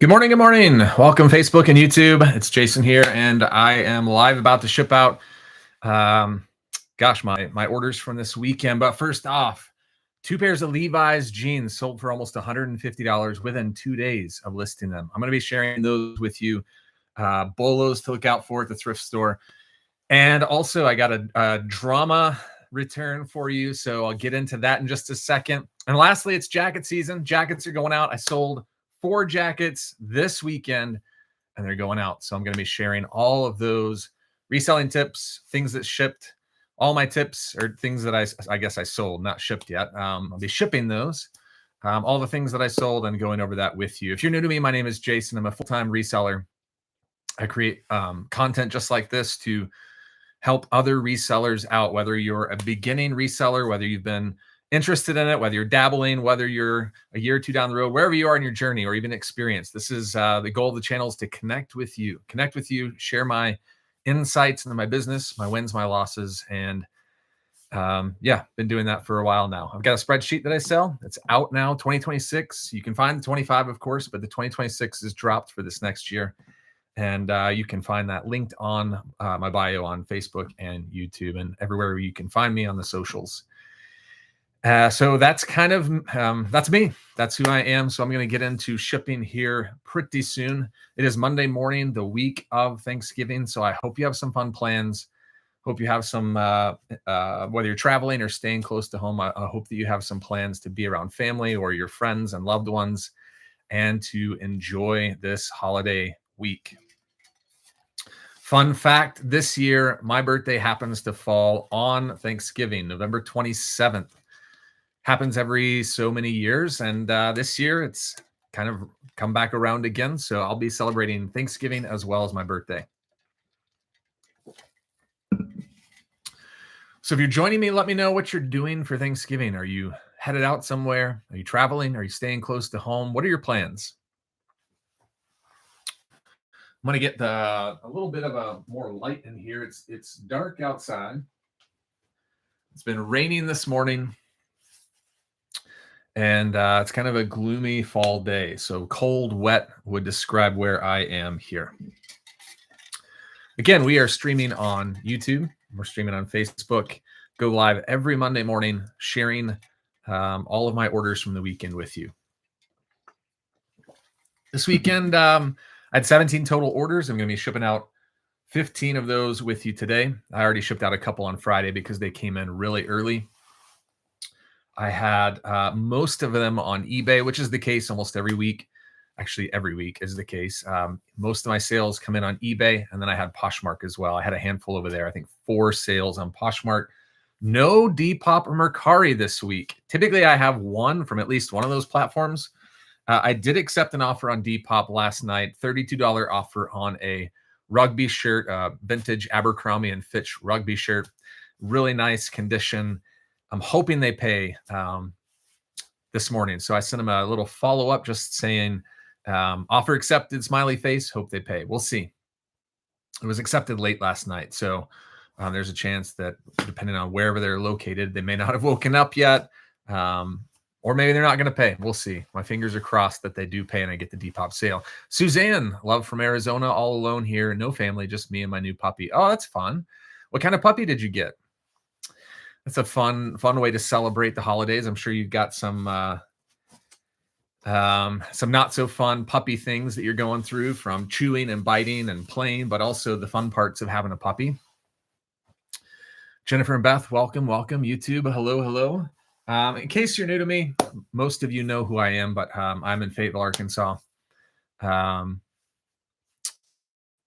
Good morning. Good morning. Welcome, Facebook and YouTube. It's Jason here, and I am live about to ship out, my orders from this weekend. But first off, 2 pairs of Levi's jeans sold for almost $150 within 2 days of listing them. I'm going to be sharing those with you. Bolos to look out for at the thrift store. And also, I got a drama return for you, so I'll get into that in just a second. And lastly, it's jacket season. Jackets are going out. I sold 4 jackets this weekend, and they're going out. So I'm going to be sharing all of those reselling tips, things that shipped, all my tips, or things that I guess I sold, not shipped yet. I'll be shipping those, all the things that I sold, and going over that with you. If you're new to me, my name is Jason. I'm a full-time reseller. I create content just like this to help other resellers out, whether you're a beginning reseller, whether you've been interested in it, whether you're dabbling, whether you're a year or two down the road, wherever you are in your journey or even experience. This is the goal of the channel, is to connect with you, share my insights into my business, my wins, my losses. And been doing that for a while now. I've got a spreadsheet that I sell. It's out now, 2026. You can find the 25, of course, but the 2026 is dropped for this next year. And you can find that linked on my bio on Facebook and YouTube and everywhere you can find me on the socials. So that's kind of, that's me. That's who I am. So I'm going to get into shipping here pretty soon. It is Monday morning, the week of Thanksgiving. So I hope you have some fun plans. Hope you have some, whether you're traveling or staying close to home, I hope that you have some plans to be around family or your friends and loved ones and to enjoy this holiday week. Fun fact, this year, my birthday happens to fall on Thanksgiving, November 27th. Happens every so many years, and this year it's kind of come back around again. So I'll be celebrating Thanksgiving as well as my birthday. So if you're joining me, let me know what you're doing for Thanksgiving. Are you headed out somewhere? Are you traveling? Are you staying close to home? What are your plans? I'm going to get a little bit of a more light in here. It's dark outside. It's been raining this morning. And it's kind of a gloomy fall day. So cold, wet would describe where I am here. Again, we are streaming on YouTube. We're streaming on Facebook. Go live every Monday morning, sharing all of my orders from the weekend with you. This weekend, I had 17 total orders. I'm going to be shipping out 15 of those with you today. I already shipped out a couple on Friday because they came in really early. I had most of them on eBay, which is the case almost every week. Actually, every week is the case. Most of my sales come in on eBay, and then I had Poshmark as well. I had a handful over there. I think 4 sales on Poshmark. No Depop or Mercari this week. Typically, I have one from at least one of those platforms. I did accept an offer on Depop last night, $32 offer on a rugby shirt, vintage Abercrombie and Fitch rugby shirt. Really nice condition. I'm hoping they pay this morning. So I sent them a little follow-up just saying, offer accepted, smiley face, hope they pay. We'll see. It was accepted late last night. So there's a chance that depending on wherever they're located, they may not have woken up yet. Or maybe they're not going to pay. We'll see. My fingers are crossed that they do pay and I get the Depop sale. Suzanne, love from Arizona, all alone here. No family, just me and my new puppy. Oh, that's fun. What kind of puppy did you get? It's a fun way to celebrate the holidays. I'm sure you've got some not so fun puppy things that you're going through, from chewing and biting and playing, but also the fun parts of having a puppy. Jennifer and Beth, welcome. YouTube, hello. In case you're new to me, most of you know who I am, but I'm in Fayetteville, Arkansas.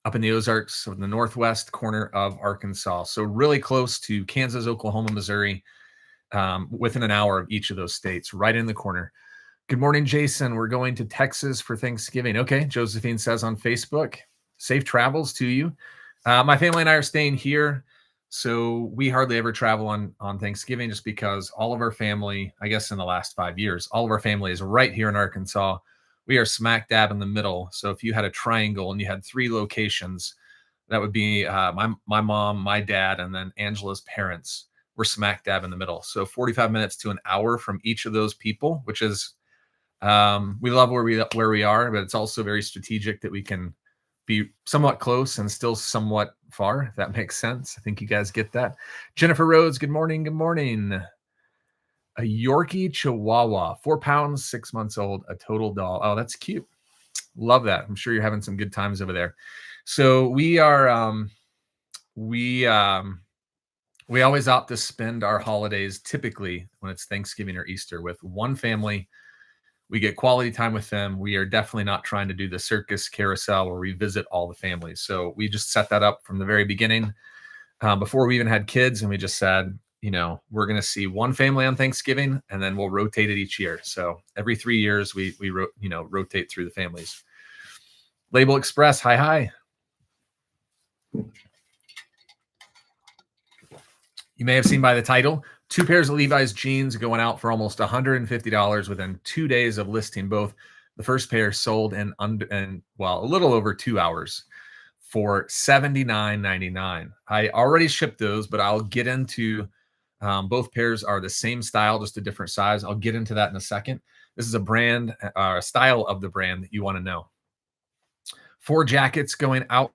Up in the Ozarks, so in the northwest corner of Arkansas. So really close to Kansas, Oklahoma, Missouri, within an hour of each of those states, right in the corner. Good morning, Jason. We're going to Texas for Thanksgiving. Okay, Josephine says on Facebook, safe travels to you. My family and I are staying here, so we hardly ever travel on Thanksgiving just because all of our family, I guess in the last 5 years, all of our family is right here in Arkansas. We are smack dab in the middle. So if you had a triangle and you had 3 locations, that would be my mom, my dad, and then Angela's parents. We're smack dab in the middle. So 45 minutes to an hour from each of those people, which is We love where we are, but it's also very strategic that we can be somewhat close and still somewhat far, if that makes sense. I think you guys get that. Jennifer Rhodes, good morning. Good morning. A Yorkie Chihuahua, 4 pounds, 6 months old, a total doll. Oh, that's cute. Love that. I'm sure you're having some good times over there. So we are, we always opt to spend our holidays typically when it's Thanksgiving or Easter with one family. We get quality time with them. We are definitely not trying to do the circus carousel where we visit all the families. So we just set that up from the very beginning, before we even had kids. And we just said, we're going to see one family on Thanksgiving and then we'll rotate it each year. So every 3 years we rotate through the families. Label Express. Hi. You may have seen by the title, 2 pairs of Levi's jeans going out for almost $150 within 2 days of listing both. The first pair sold in a little over 2 hours for $79.99. I already shipped those, but I'll get into both pairs are the same style, just a different size. I'll get into that in a second. This is a brand, style of the brand that you want to know. 4 jackets going out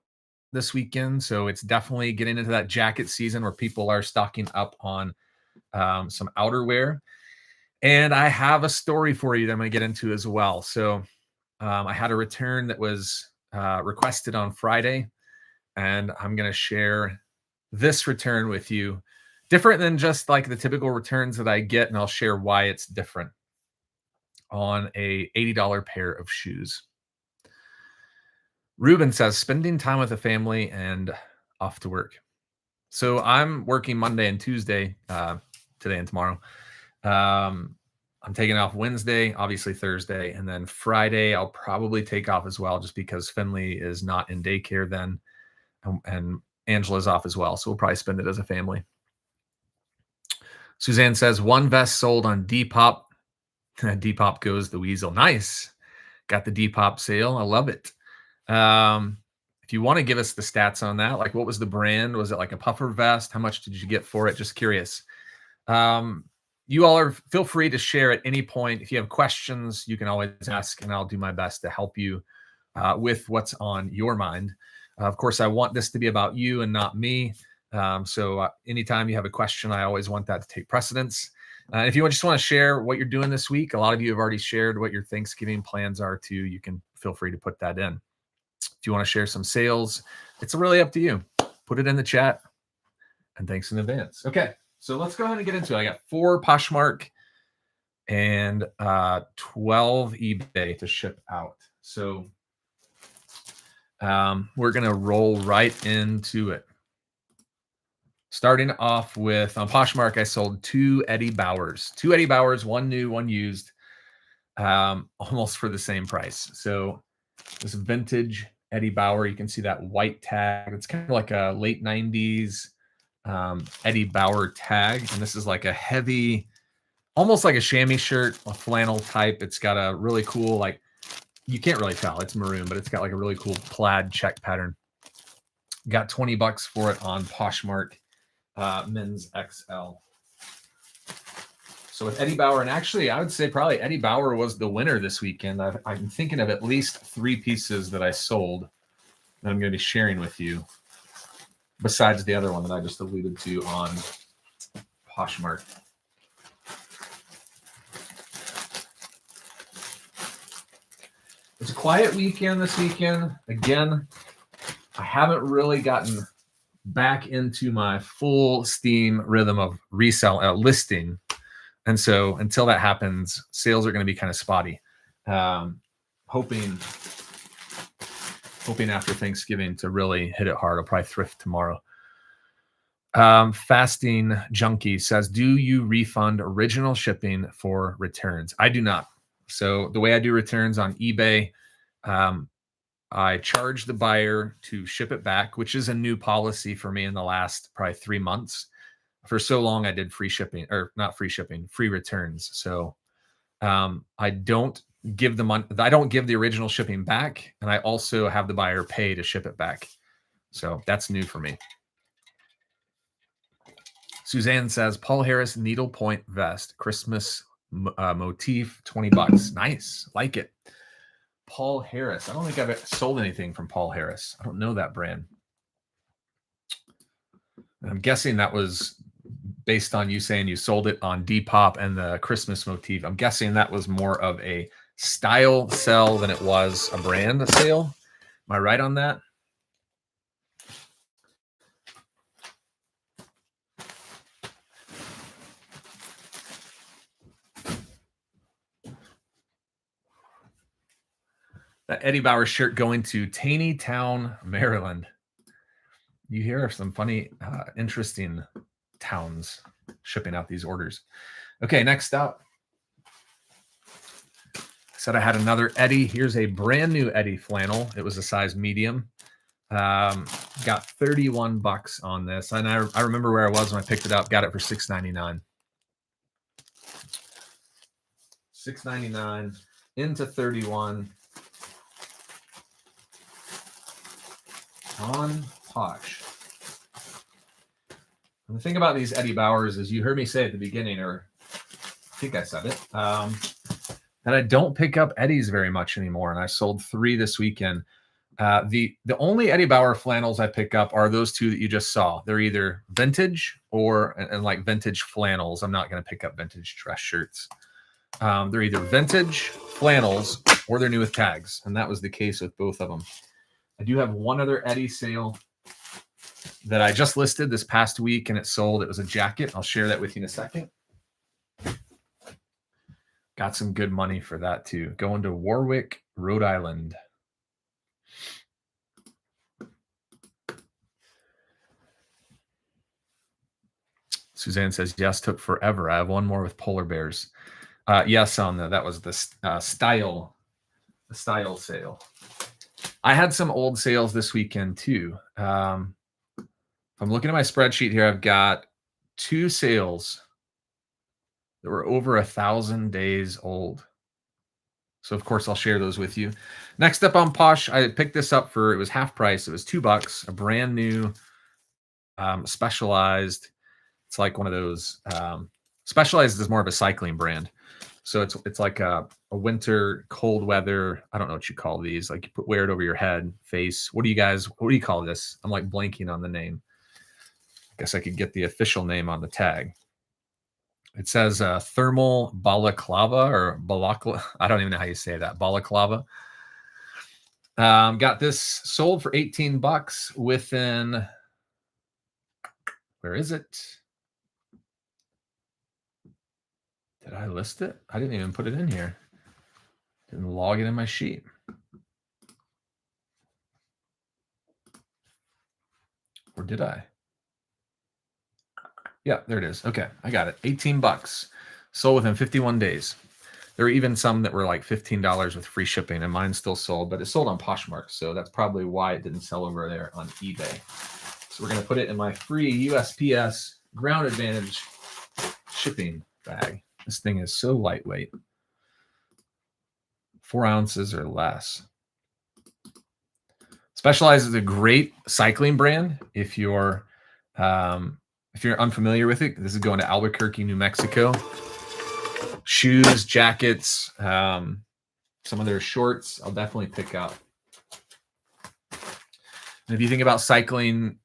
this weekend, so it's definitely getting into that jacket season where people are stocking up on some outerwear. And I have a story for you that I'm going to get into as well. So I had a return that was requested on Friday, and I'm going to share this return with you. Different than just like the typical returns that I get, and I'll share why it's different on a $80 pair of shoes. Ruben says, spending time with the family and off to work. So I'm working Monday and Tuesday, today and tomorrow. I'm taking off Wednesday, obviously Thursday, and then Friday I'll probably take off as well, just because Finley is not in daycare then, and Angela's off as well. So we'll probably spend it as a family. Suzanne says, 1 vest sold on Depop. Depop goes the weasel. Nice. Got the Depop sale. I love it. If you want to give us the stats on that, like what was the brand? Was it like a puffer vest? How much did you get for it? Just curious. You all feel free to share at any point. If you have questions, you can always ask, and I'll do my best to help you with what's on your mind. Of course, I want this to be about you and not me. So anytime you have a question, I always want that to take precedence. If you just want to share what you're doing this week, a lot of you have already shared what your Thanksgiving plans are too. You can feel free to put that in. If you want to share some sales, it's really up to you. Put it in the chat. And thanks in advance. Okay, so let's go ahead and get into it. I got 4 Poshmark and 12 eBay to ship out. So we're going to roll right into it. Starting off with, on Poshmark, I sold 2 Eddie Bauers. 2 Eddie Bauers, one new, one used, almost for the same price. So this vintage Eddie Bauer, you can see that white tag. It's kind of like a late 90s Eddie Bauer tag. And this is like a heavy, almost like a chamois shirt, a flannel type. It's got a really cool, like, you can't really tell, it's maroon, but it's got like a really cool plaid check pattern. Got $20 for it on Poshmark, men's XL. So with Eddie Bauer, and actually I would say probably Eddie Bauer was the winner this weekend. I'm thinking of at least 3 pieces that I sold that I'm going to be sharing with you, besides the other one that I just alluded to on Poshmark. It's a quiet weekend this weekend. Again, I haven't really gotten back into my full steam rhythm of listing. And so until that happens, sales are going to be kind of spotty. Hoping after Thanksgiving to really hit it hard. I'll probably thrift tomorrow. Fasting Junkie says, do you refund original shipping for returns? I do not. So the way I do returns on eBay, I charge the buyer to ship it back, which is a new policy for me in the last probably 3 months. For so long, I did free shipping, or not free shipping, free returns. So I don't give the money. I don't give the original shipping back, and I also have the buyer pay to ship it back. So that's new for me. Suzanne says, Paul Harris needlepoint vest, Christmas motif, $20. Nice. Like it. Paul Harris. I don't think I've sold anything from Paul Harris. I don't know that brand. I'm guessing that was based on you saying you sold it on Depop and the Christmas motif. I'm guessing that was more of a style sell than it was a brand sale. Am I right on that? That Eddie Bauer shirt going to Taney Town, Maryland. You hear some funny, interesting towns shipping out these orders. Okay, next up. I said I had another Eddie. Here's a brand new Eddie flannel. It was a size medium. Got 31 bucks on this. And I remember where I was when I picked it up. Got it for $6.99. $6.99 into 31 on Posh. And the thing about these Eddie Bauers is you heard me say at the beginning, or I think I said it, that I don't pick up Eddies very much anymore. And I sold 3 this weekend. The only Eddie Bauer flannels I pick up are those 2 that you just saw. They're either vintage or and like vintage flannels. I'm not going to pick up vintage dress shirts. They're either vintage flannels or they're new with tags. And that was the case with both of them. I do have one other Eddie sale that I just listed this past week and it sold. It was a jacket. I'll share that with you in a second. Got some good money for that too. Going to Warwick, Rhode Island. Suzanne says, yes, took forever. I have one more with polar bears. Yes, on that was the style sale. I had some old sales this weekend too. If I'm looking at my spreadsheet here, I've got 2 sales that were over 1,000 days old. So of course I'll share those with you. Next up on Posh, I picked this up for, it was half price. It was $2, a brand new Specialized. It's like one of those, Specialized is more of a cycling brand. So it's like a winter cold weather. I don't know what you call these. Like you wear it over your head, face. What do you call this? I'm like blanking on the name. I guess I could get the official name on the tag. It says thermal balaclava or balaclava. I don't even know how you say that. Balaclava. Got this sold for $18 within, where is it? Did I list it? I didn't even put it in here. Didn't log it in my sheet. Or did I? Yeah, there it is. Okay, I got it. $18. Sold within 51 days. There were even some that were like $15 with free shipping, and mine still sold, but it sold on Poshmark, so that's probably why it didn't sell over there on eBay. So we're going to put it in my free USPS Ground Advantage shipping bag. This thing is so lightweight. 4 ounces or less. Specialized is a great cycling brand. If you're unfamiliar with it, this is going to Albuquerque, New Mexico. Shoes, jackets, some of their shorts, I'll definitely pick up. And if you think about cycling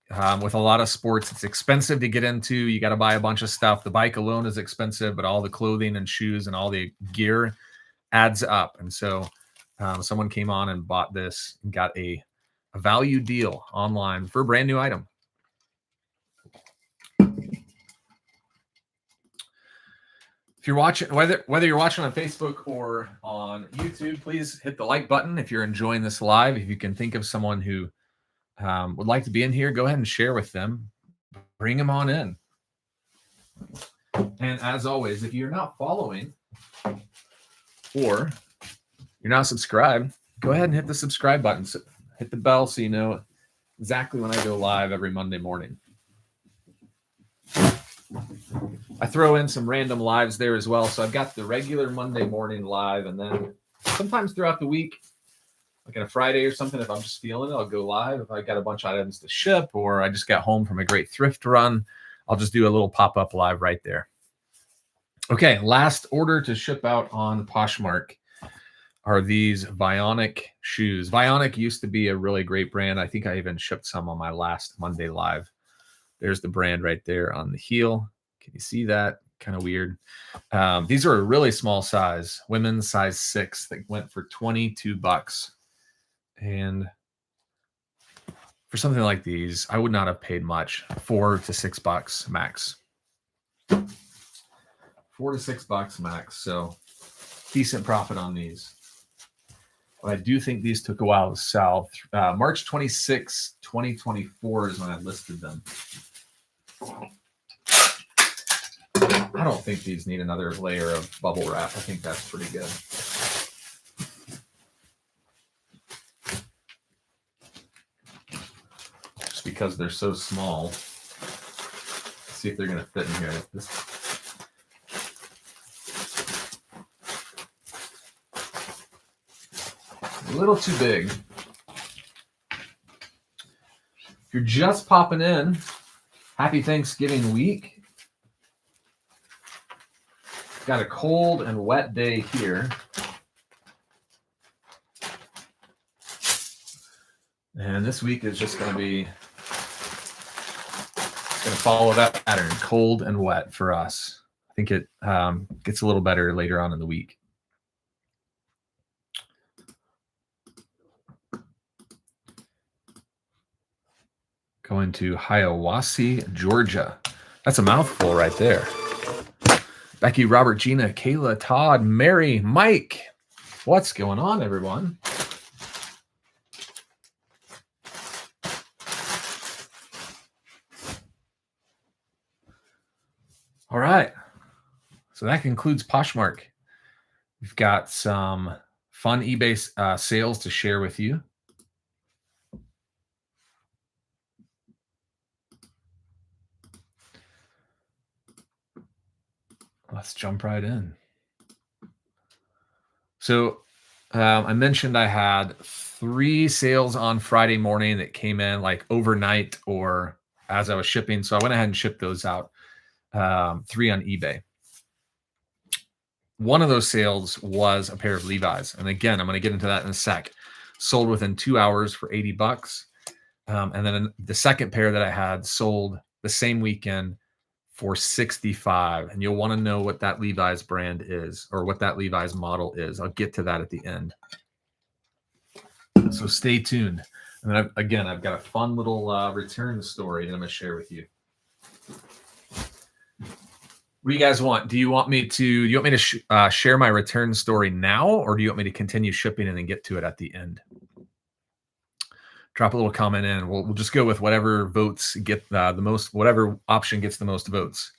with a lot of sports, it's expensive to get into. You got to buy a bunch of stuff. The bike alone is expensive, but all the clothing and shoes and all the gear adds up. And so someone came on and bought this and got a value deal online for a brand new item. If you're watching, whether you're watching on Facebook or on YouTube, please hit the like button if you're enjoying this live. If you can think of someone who would like to be in here, go ahead and share with them. Bring them on in. And as always, if you're not following or you're not subscribed, go ahead and hit the subscribe button. So hit the bell so you know exactly when I go live every Monday morning. I throw in some random lives there as well. So I've got the regular Monday morning live, and then sometimes throughout the week, like on a Friday or something, if I'm just feeling it, I'll go live. If I got a bunch of items to ship or I just got home from a great thrift run, I'll just do a little pop-up live right there. Okay, last order to ship out on Poshmark are these Vionic shoes. Vionic used to be a really great brand. I think I even shipped some on my last Monday live. There's the brand right there on the heel. Can you see that? Kind of weird. These are a really small size, women's size 6 that went for $22. And for something like these, I would not have paid much. $4 to $6 max. $4 to $6 max. So decent profit on these. But I do think these took a while to sell. March 26, 2024 is when I listed them. I don't think these need another layer of bubble wrap. I think that's pretty good. Just because they're so small. Let's see if they're going to fit in here. A little too big. If you're just popping in, happy Thanksgiving week. Got a cold and wet day here. And this week is just going to follow that pattern, cold and wet for us. I think it gets a little better later on in the week. Going to Hiawassee, Georgia. That's a mouthful right there. Becky, Robert, Gina, Kayla, Todd, Mary, Mike. What's going on, everyone? All right. So that concludes Poshmark. We've got some fun eBay sales to share with you. Let's jump right in. So I mentioned I had 3 sales on Friday morning that came in like overnight or as I was shipping. So I went ahead and shipped those out. 3 on eBay. One of those sales was a pair of Levi's. And again, I'm going to get into that in a sec. Sold within 2 hours for $80. And then the second pair that I had sold the same weekend for $65. And you'll want to know what that Levi's brand is or what that Levi's model is. I'll get to that at the end. So stay tuned. And then I've got a fun little return story that I'm going to share with you. What do you guys want? Do you want me to share my return story now, or do you want me to continue shipping and then get to it at the end? Drop a little comment in. We'll just go with whatever votes get the most, whatever option gets the most votes.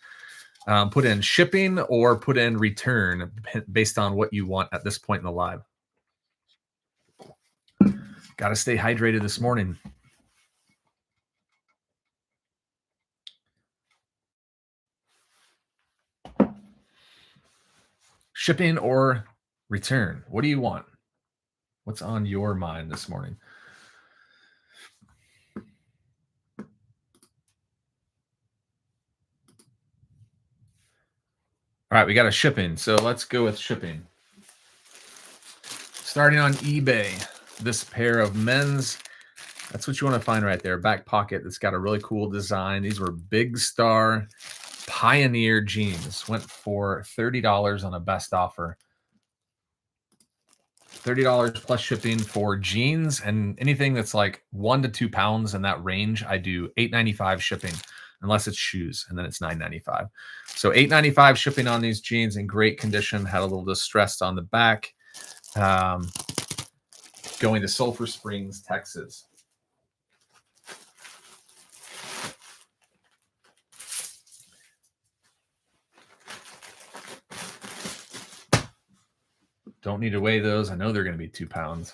Put in shipping or put in return based on what you want at this point in the live. Got to stay hydrated this morning. Shipping or return? What do you want? What's on your mind this morning? All right, we got a shipping. So let's go with shipping. Starting on eBay, this pair of men's, that's what you want to find right there. Back pocket that's got a really cool design. These were Big Star Pioneer jeans. Went for $30 on a best offer. $30 plus shipping for jeans, and anything that's like 1 to 2 pounds in that range, I do $8.95 shipping, unless it's shoes, and then it's $9.95. So $8.95 shipping on these jeans in great condition. Had a little distressed on the back. Going to Sulphur Springs, Texas. Don't need to weigh those. I know they're going to be 2 pounds.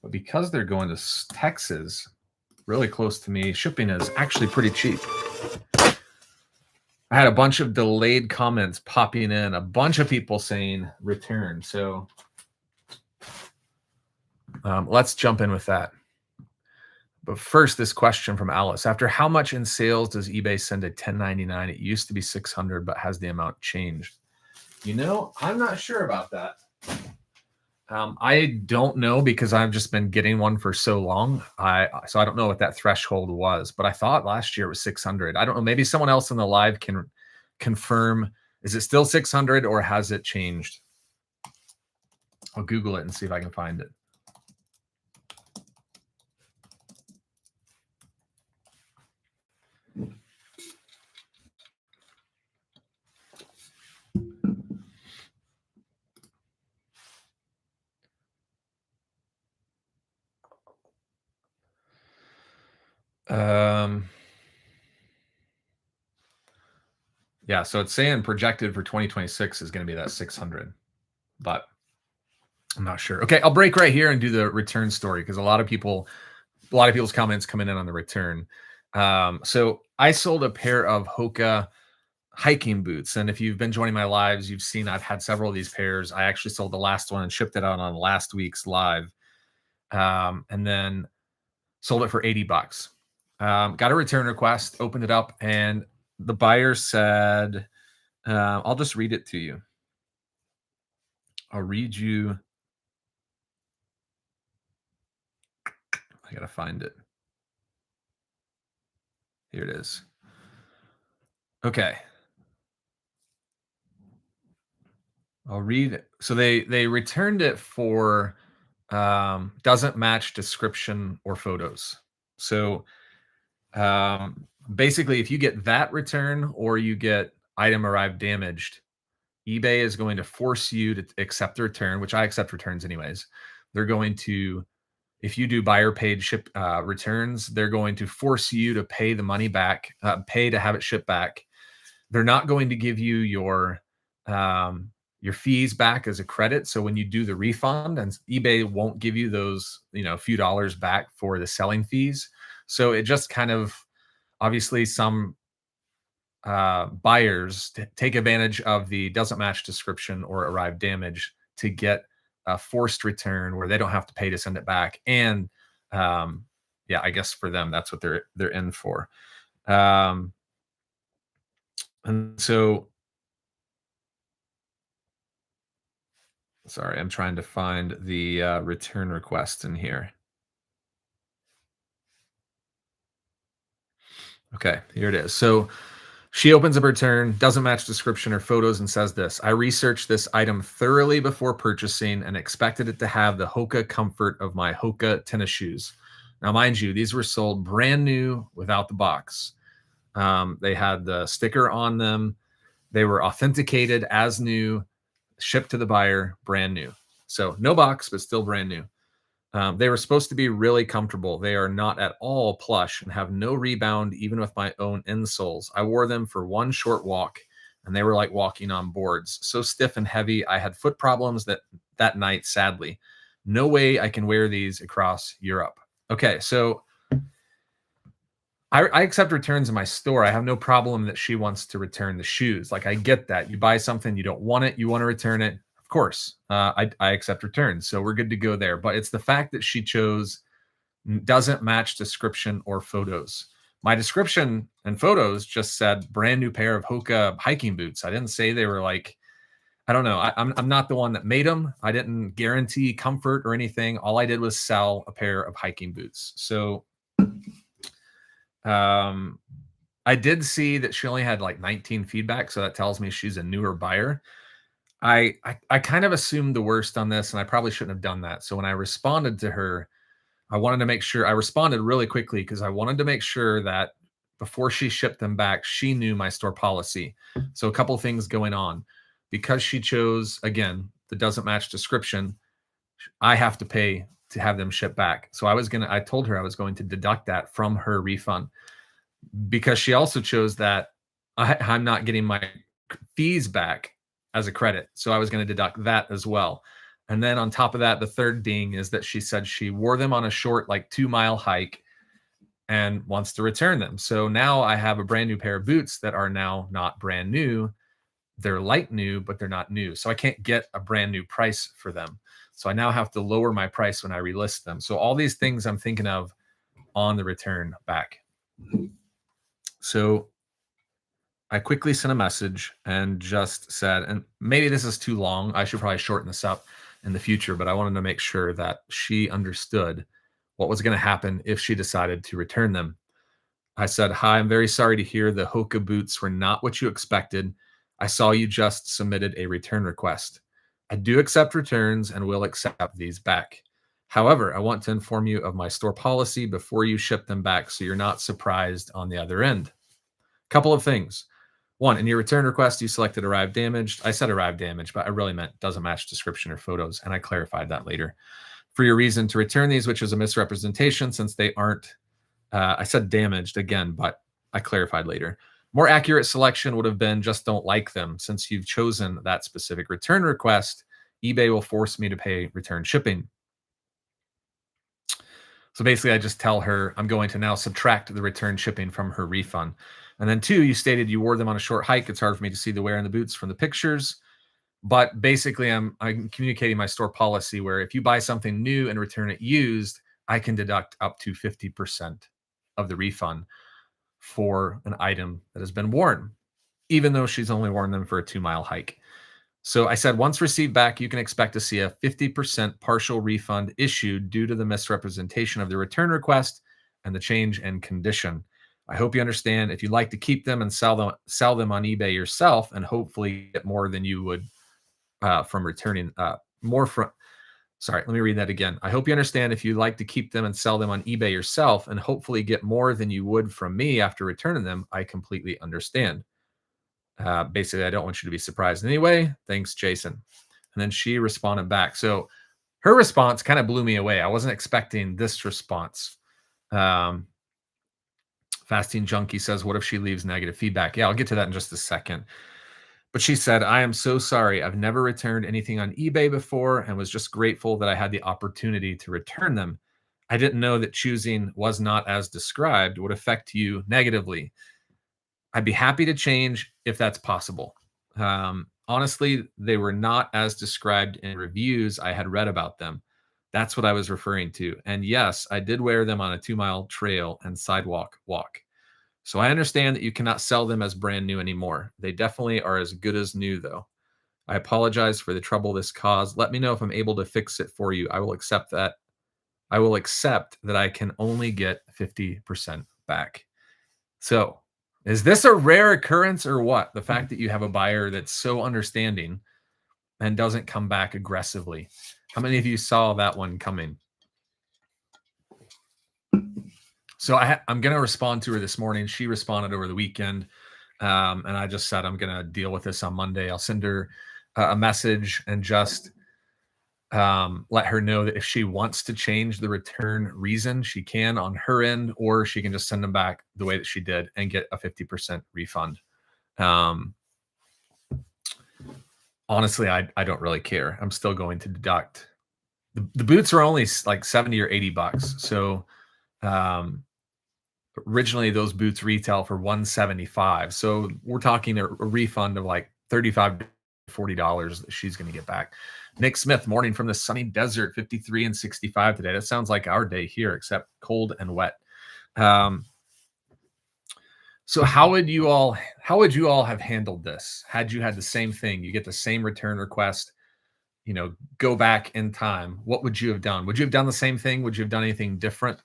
But because they're going to Texas, really close to me, shipping is actually pretty cheap. I had a bunch of delayed comments popping in, a bunch of people saying return. So let's jump in with that. But first, this question from Alice. After how much in sales does eBay send a 1099? It used to be 600, but has the amount changed? I'm not sure about that. I don't know because I've just been getting one for so long. So I don't know what that threshold was, but I thought last year it was 600. I don't know. Maybe someone else in the live can confirm. Is it still 600 or has it changed? I'll Google it and see if I can find it. Yeah, so it's saying projected for 2026 is going to be that 600, but I'm not sure. Okay, I'll break right here and do the return story because a lot of people's comments coming in on the return. So I sold a pair of Hoka hiking boots, and if you've been joining my lives, you've seen I've had several of these pairs. I actually sold the last one and shipped it out on last week's live, and then sold it for $80. Got a return request, opened it up, and the buyer said, I'll just read it to you. I'll read you. I got to find it. Here it is. Okay. I'll read it. So they returned it for doesn't match description or photos. So basically, if you get that return or you get item arrived damaged, eBay is going to force you to accept the return, which I accept returns anyways. They're going to, if you do buyer paid ship returns, they're going to force you to pay the money back, pay to have it shipped back. They're not going to give you your fees back as a credit. So when you do the refund, and eBay won't give you those, a few dollars back for the selling fees. So it just kind of, obviously some buyers take advantage of the doesn't match description or arrived damage to get a forced return where they don't have to pay to send it back. And yeah, I guess for them, that's what they're in for. And so, sorry, I'm trying to find the return request in here. Okay, here it is. So she opens up her return, doesn't match description or photos, and says this: I researched this item thoroughly before purchasing and expected it to have the Hoka comfort of my Hoka tennis shoes. Now, mind you, these were sold brand new without the box. They had the sticker on them. They were authenticated as new, shipped to the buyer, brand new. So no box, but still brand new. They were supposed to be really comfortable. They are not at all plush and have no rebound, even with my own insoles. I wore them for one short walk, and they were like walking on boards. So stiff and heavy. I had foot problems that night, sadly. No way I can wear these across Europe. Okay, so I accept returns in my store. I have no problem that she wants to return the shoes. Like, I get that. You buy something, you don't want it, you want to return it. Of course, I accept returns, so we're good to go there. But it's the fact that she chose doesn't match description or photos. My description and photos just said brand new pair of Hoka hiking boots. I didn't say they were like, I don't know. I'm not the one that made them. I didn't guarantee comfort or anything. All I did was sell a pair of hiking boots. So I did see that she only had like 19 feedback, so that tells me she's a newer buyer. I kind of assumed the worst on this, and I probably shouldn't have done that. So when I responded to her, I wanted to make sure I responded really quickly because I wanted to make sure that before she shipped them back, she knew my store policy. So a couple things going on. Because she chose, again, the doesn't match description, I have to pay to have them shipped back. So I told her I was going to deduct that from her refund because she also chose that I'm not getting my fees back as a credit. So I was going to deduct that as well. And then on top of that, the third ding is that she said she wore them on a short, like 2-mile hike and wants to return them. So now I have a brand new pair of boots that are now not brand new. They're light new, but they're not new. So I can't get a brand new price for them. So I now have to lower my price when I relist them. So all these things I'm thinking of on the return back. So I quickly sent a message and just said, and maybe this is too long. I should probably shorten this up in the future, but I wanted to make sure that she understood what was going to happen if she decided to return them. I said, "Hi, I'm very sorry to hear the Hoka boots were not what you expected. I saw you just submitted a return request. I do accept returns and will accept these back. However, I want to inform you of my store policy before you ship them back so you're not surprised on the other end. Couple of things. One, in your return request, you selected arrived damaged. I said arrived damaged, but I really meant doesn't match description or photos, and I clarified that later. For your reason to return these, which is a misrepresentation since they aren't, I said damaged again, but I clarified later. More accurate selection would have been just don't like them. Since you've chosen that specific return request, eBay will force me to pay return shipping. So basically, I just tell her I'm going to now subtract the return shipping from her refund. And then two, you stated you wore them on a short hike. It's hard for me to see the wear in the boots from the pictures. But basically, I'm communicating my store policy where if you buy something new and return it used, I can deduct up to 50% of the refund for an item that has been worn, even though she's only worn them for a 2-mile hike. So I said, once received back, you can expect to see a 50% partial refund issued due to the misrepresentation of the return request and the change in condition. I hope you understand. If you'd like to keep them and sell them on eBay yourself, and hopefully get more than you would from returning more from. Sorry, let me read that again. I hope you understand. If you'd like to keep them and sell them on eBay yourself, and hopefully get more than you would from me after returning them, I completely understand. Basically, I don't want you to be surprised in any way. Thanks, Jason. And then she responded back. So her response kind of blew me away. I wasn't expecting this response. Fasting Junkie says, what if she leaves negative feedback? Yeah, I'll get to that in just a second. But she said, I am so sorry. I've never returned anything on eBay before and was just grateful that I had the opportunity to return them. I didn't know that choosing was not as described would affect you negatively. I'd be happy to change if that's possible. Honestly, they were not as described in reviews I had read about them. That's what I was referring to. And yes, I did wear them on a 2-mile trail and sidewalk walk. So I understand that you cannot sell them as brand new anymore. They definitely are as good as new, though. I apologize for the trouble this caused. Let me know if I'm able to fix it for you. I will accept that. I will accept that I can only get 50% back. So is this a rare occurrence or what? The fact that you have a buyer that's so understanding and doesn't come back aggressively. How many of you saw that one coming? So I'm going to respond to her this morning. She responded over the weekend. And I just said, I'm going to deal with this on Monday. I'll send her a message and just let her know that if she wants to change the return reason, she can on her end, or she can just send them back the way that she did and get a 50% refund. Honestly, I don't really care. I'm still going to deduct. The boots are only like 70 or 80 bucks. So originally those boots retail for $175. So we're talking a refund of like $35 to $40 that she's going to get back. Nick Smith, morning from the sunny desert, 53 and 65 today. That sounds like our day here, except cold and wet. So how would you all have handled this had you had the same thing? You get the same return request, go back in time. What would you have done? Would you have done the same thing? Would you have done anything different?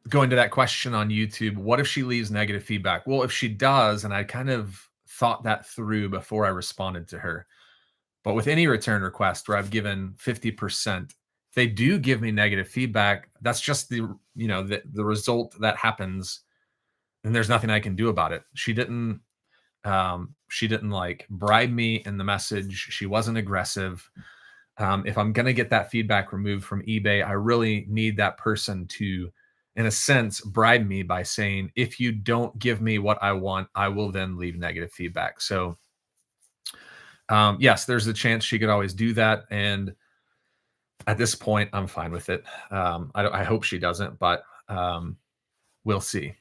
Going to that question on YouTube, what if she leaves negative feedback? Well, if she does, and I kind of thought that through before I responded to her, but with any return request where I've given 50%, if they do give me negative feedback, that's just the result that happens, and there's nothing I can do about it. She didn't like bribe me in the message. She wasn't aggressive. If I'm going to get that feedback removed from eBay, I really need that person to, in a sense, bribe me by saying, if you don't give me what I want, I will then leave negative feedback. So yes, there's a chance she could always do that. And at this point, I'm fine with it. I hope she doesn't, but we'll see.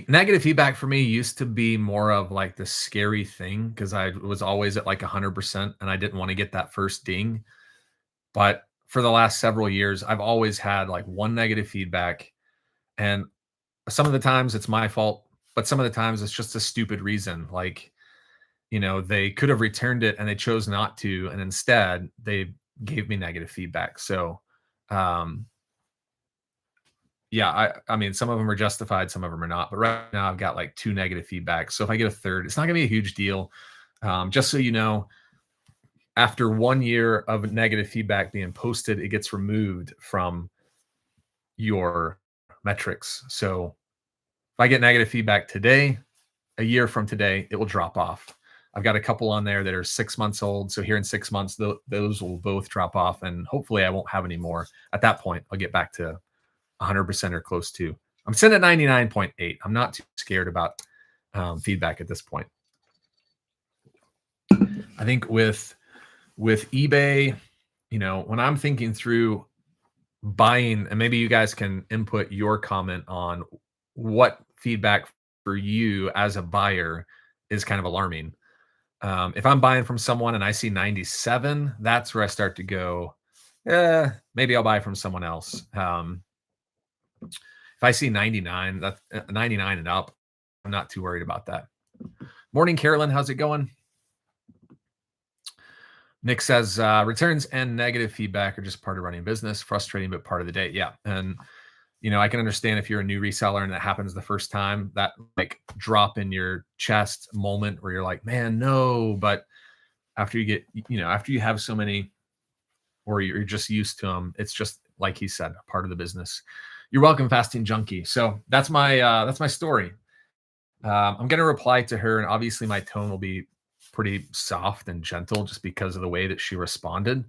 Negative feedback for me used to be more of like the scary thing because I was always at like 100% and I didn't want to get that first ding. But for the last several years, I've always had like one negative feedback. And some of the times it's my fault, but some of the times it's just a stupid reason. Like, they could have returned it and they chose not to. And instead, they gave me negative feedback. So, um, yeah, I mean, some of them are justified, some of them are not. But right now, I've got like two negative feedbacks. So if I get a third, it's not going to be a huge deal. Just so you know, after 1 year of negative feedback being posted, it gets removed from your metrics. So if I get negative feedback today, a year from today, it will drop off. I've got a couple on there that are 6 months old. So here in 6 months, those will both drop off. And hopefully I won't have any more. At that point, I'll get back to 100% or close to. I'm sitting at 99.8. I'm not too scared about feedback at this point. I think with eBay, when I'm thinking through buying, and maybe you guys can input your comment on what feedback for you as a buyer is kind of alarming. If I'm buying from someone and I see 97, that's where I start to go, maybe I'll buy from someone else. If I see 99, that's 99 and up, I'm not too worried about that. Morning, Carolyn. How's it going? Nick says returns and negative feedback are just part of running business. Frustrating, but part of the day. Yeah. And, I can understand if you're a new reseller and that happens the first time, that like drop in your chest moment where you're like, man, no. But after you get, after you have so many, or you're just used to them, it's just like he said, part of the business. You're welcome, Fasting Junkie. So that's my story. I'm going to reply to her, and obviously my tone will be pretty soft and gentle just because of the way that she responded.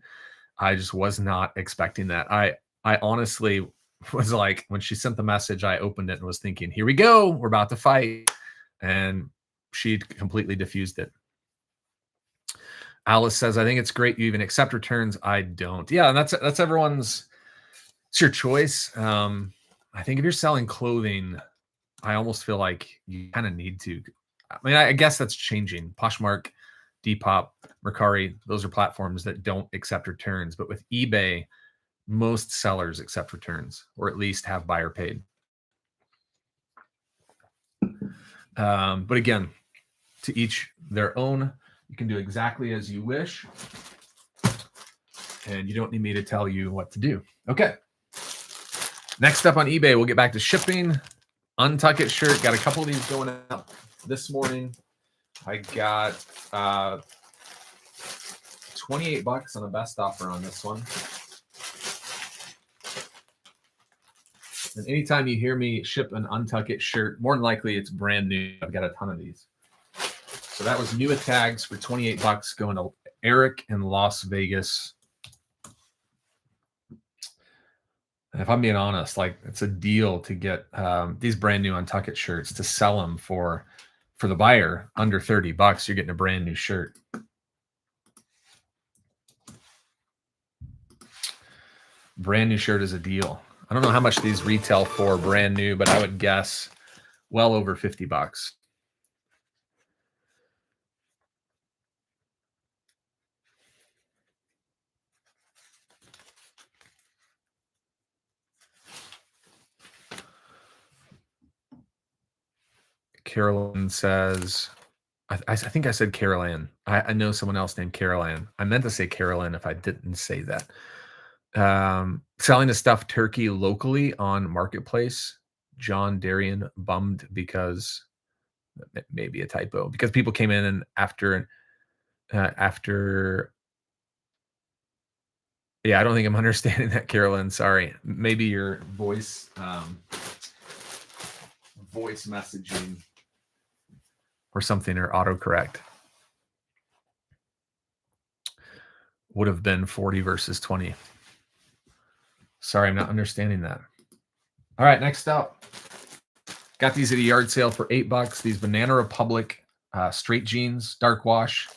I just was not expecting that. I honestly was like, when she sent the message, I opened it and was thinking, here we go, we're about to fight. And she completely diffused it. Alice says, I think it's great you even accept returns. I don't. Yeah, and that's everyone's, it's your choice. I think if you're selling clothing, I almost feel like you kind of need to. I mean, I guess that's changing. Poshmark, Depop, Mercari, those are platforms that don't accept returns. But with eBay, most sellers accept returns, or at least have buyer paid. But again, to each their own. You can do exactly as you wish. And you don't need me to tell you what to do. Okay. Next up on eBay, we'll get back to shipping. Untuck It shirt. Got a couple of these going out this morning. I got $28 on the best offer on this one. And anytime you hear me ship an Untuck It shirt, more than likely it's brand new. I've got a ton of these. So that was new at tags for $28 going to Eric in Las Vegas. And if I'm being honest, like it's a deal to get these brand new Untuck It shirts, to sell them for the buyer under $30. You're getting a brand new shirt. Brand new shirt is a deal. I don't know how much these retail for brand new, but I would guess well over $50. Carolyn says, I think I said Carol Ann. I know someone else named Carol Ann. I meant to say Carolyn if I didn't say that. Selling a stuffed turkey locally on Marketplace. John Darian bummed because it may be a typo, because people came in and after yeah, I don't think I'm understanding that, Carolyn. Sorry. Maybe your voice messaging or something, or autocorrect would have been 40 versus 20. Sorry, I'm not understanding that. All right, next up. Got these at a yard sale for $8. These Banana Republic straight jeans, dark wash,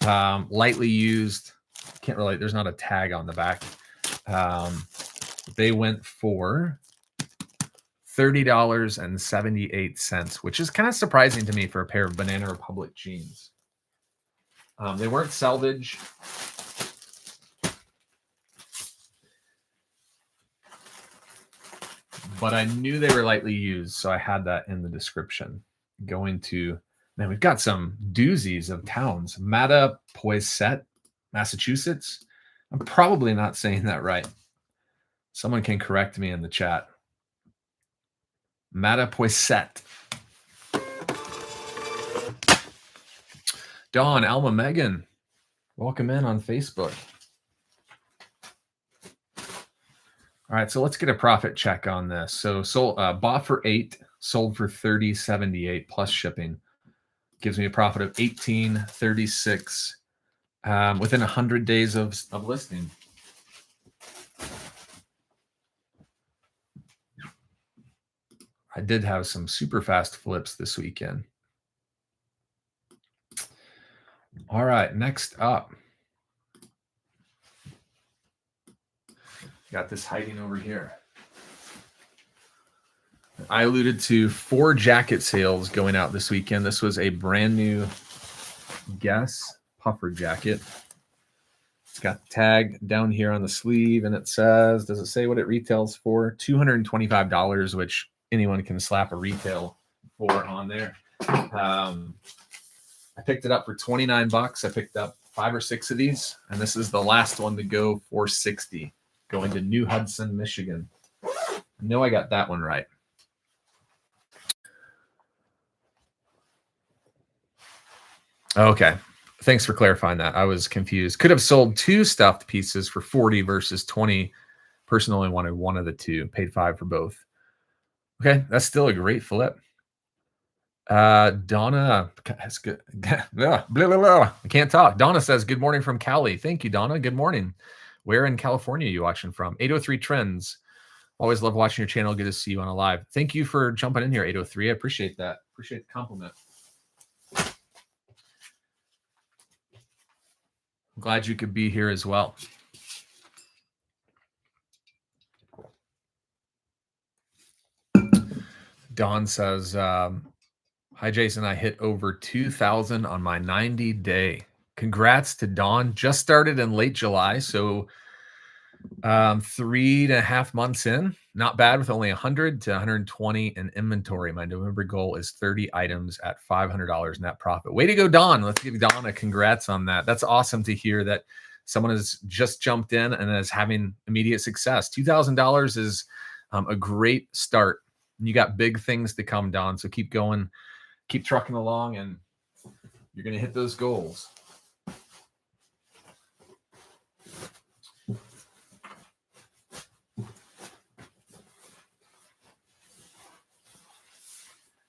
lightly used. Can't really, there's not a tag on the back. They went for $30.78, which is kind of surprising to me for a pair of Banana Republic jeans. They weren't salvage. But I knew they were lightly used, so I had that in the description. Going to, man, we've got some doozies of towns. Mattapoisett, Massachusetts. I'm probably not saying that right. Someone can correct me in the chat. Mattapoisett. Dawn, Alma, Megan, welcome in on Facebook. All right, so let's get a profit check on this. So sold, bought for $8, sold for $30.78 plus shipping. Gives me a profit of $18.36 within 100 days of listing. I did have some super fast flips this weekend. All right, next up. Got this hiding over here. I alluded to 4 jacket sales going out this weekend. This was a brand new Guess puffer jacket. It's got the tag down here on the sleeve, and it says, does it say what it retails for? $225, which anyone can slap a retail for on there. I picked it up for $29. I picked up 5 or 6 of these, and this is the last one to go for $60. Going to New Hudson, Michigan. I know I got that one right. Okay. Thanks for clarifying that. I was confused. Could have sold 2 stuffed pieces for $40 versus $20. Person only wanted one of the 2. Paid $5 for both. Okay. That's still a great flip. Donna, that's good. Blah, blah, blah, blah. I can't talk. Donna says, good morning from Cali. Thank you, Donna. Good morning. Where in California are you watching from? 803 Trends. Always love watching your channel. Good to see you on a live. Thank you for jumping in here, 803. I appreciate that. Appreciate the compliment. I'm glad you could be here as well. Dawn says, hi, Jason. I hit over 2,000 on my 90-day. Congrats to Dawn. Just started in late July, so 3.5 months in. Not bad with only 100 to 120 in inventory. My November goal is 30 items at $500 net profit. Way to go, Dawn. Let's give Dawn a congrats on that. That's awesome to hear that someone has just jumped in and is having immediate success. $2,000 is a great start. You got big things to come, Dawn, so keep going. Keep trucking along, and you're going to hit those goals.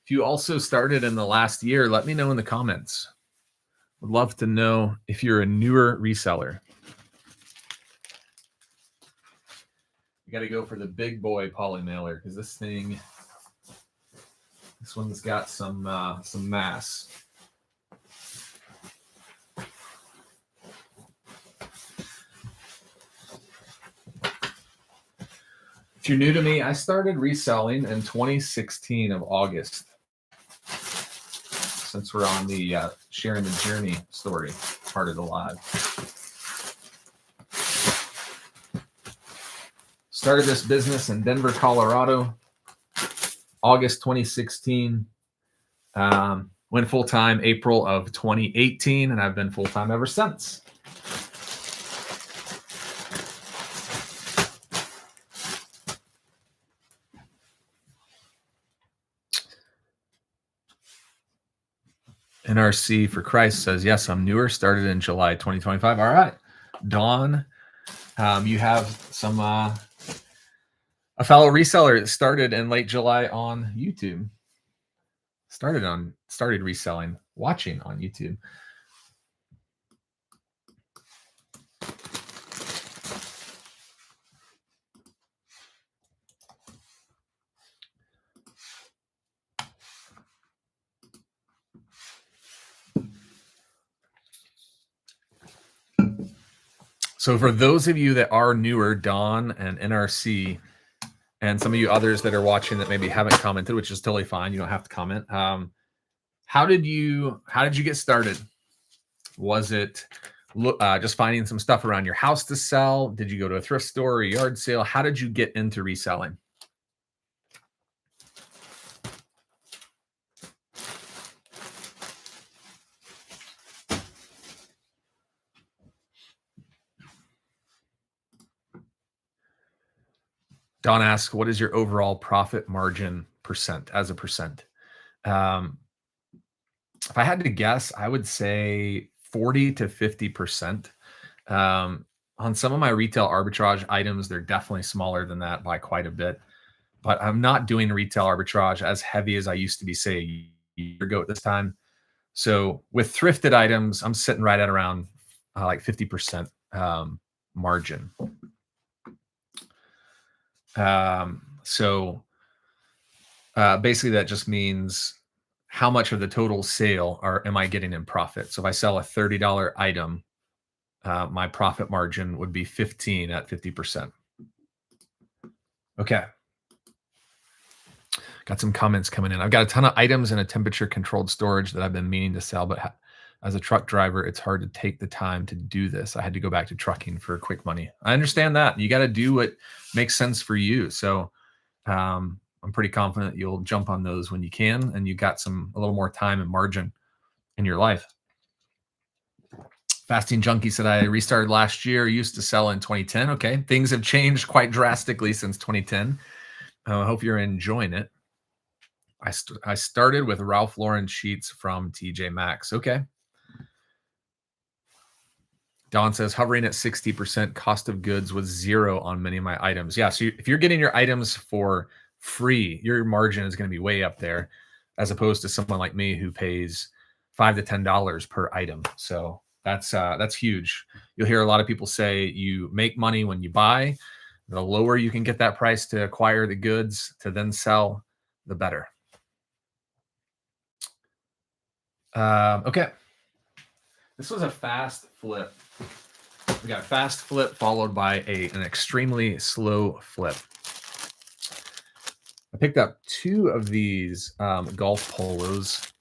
If you also started in the last year, let me know in the comments. Would love to know if you're a newer reseller. You got to go for the big boy poly mailer because this one's got some mass. If you're new to me, I started reselling in 2016 of August. Since we're on the sharing the journey story part of the live. Started this business in Denver, Colorado, August 2016. Went full-time April of 2018, and I've been full-time ever since. NRC for Christ says, yes, I'm newer, started in July 2025. All right. Dawn, you have some a fellow reseller that started in late July on YouTube. Started reselling, watching on YouTube. So for those of you that are newer, Dawn and NRC, And some of you others that are watching that maybe haven't commented, which is totally fine. You don't have to comment. How did you get started? Was it just finding some stuff around your house to sell? Did you go to a thrift store or a yard sale? How did you get into reselling? Don asks, what is your overall profit margin percent as a percent? Um, if I had to guess, I would say 40 to 50%. On some of my retail arbitrage items, they're definitely smaller than that by quite a bit. But I'm not doing retail arbitrage as heavy as I used to be, say, a year ago at this time. So with thrifted items, I'm sitting right at around like 50% margin. So basically, that just means how much of the total sale am I getting in profit? So if I sell a $30 item, my profit margin would be 15 at 50%. Okay. Got some comments coming in. I've got a ton of items in a temperature controlled storage that I've been meaning to sell, but as a truck driver, it's hard to take the time to do this. I had to go back to trucking for quick money. I understand that. You got to do what makes sense for you. So I'm pretty confident you'll jump on those when you can, and you got a little more time and margin in your life. Fasting Junkie said, I restarted last year, used to sell in 2010. Okay. Things have changed quite drastically since 2010. I hope you're enjoying it. I started with Ralph Lauren sheets from TJ Maxx. Okay. Don says, hovering at 60% cost of goods with 0 on many of my items. Yeah. So if you're getting your items for free, your margin is going to be way up there, as opposed to someone like me who pays $5 to $10 per item. So that's huge. You'll hear a lot of people say you make money when you buy. The lower you can get that price to acquire the goods to then sell, the better. Okay. This was a fast flip. We got a fast flip followed by an extremely slow flip. I picked up 2 of these golf polos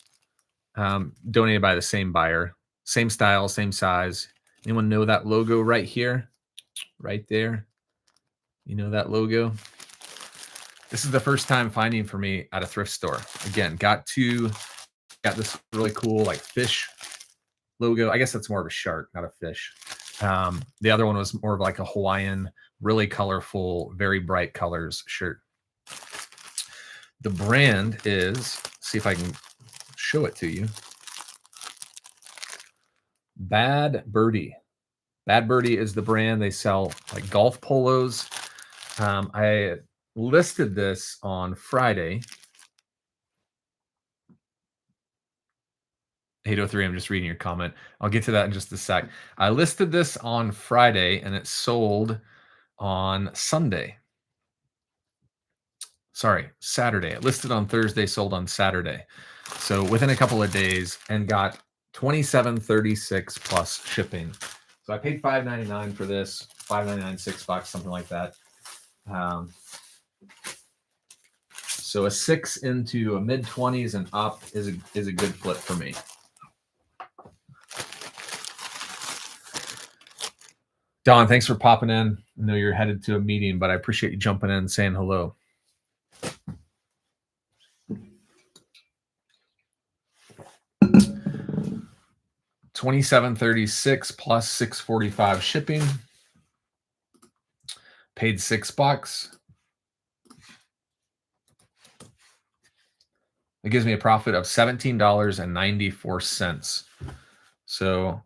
donated by the same buyer. Same style, same size. Anyone know that logo right here? Right there. You know that logo? This is the first time finding for me at a thrift store. Again, got this really cool like fish logo. I guess that's more of a shark, not a fish. The other one was more of like a Hawaiian, really colorful, very bright colors shirt. The brand is, see if I can show it to you. Bad Birdie. Bad Birdie is the brand. They sell like golf polos. I listed this on Friday. 803, I'm just reading your comment. I'll get to that in just a sec. I listed this on Friday and it sold on Sunday. Sorry, Saturday. It listed on Thursday, sold on Saturday. So within a couple of days, and got $27.36 plus shipping. So I paid $5.99 for this, $5.99, $6, something like that. So a 6 into a mid-20s and up is a good flip for me. Don, thanks for popping in. I know you're headed to a meeting, but I appreciate you jumping in and saying hello. $27.36 plus $6.45 shipping. Paid $6. It gives me a profit of $17.94. So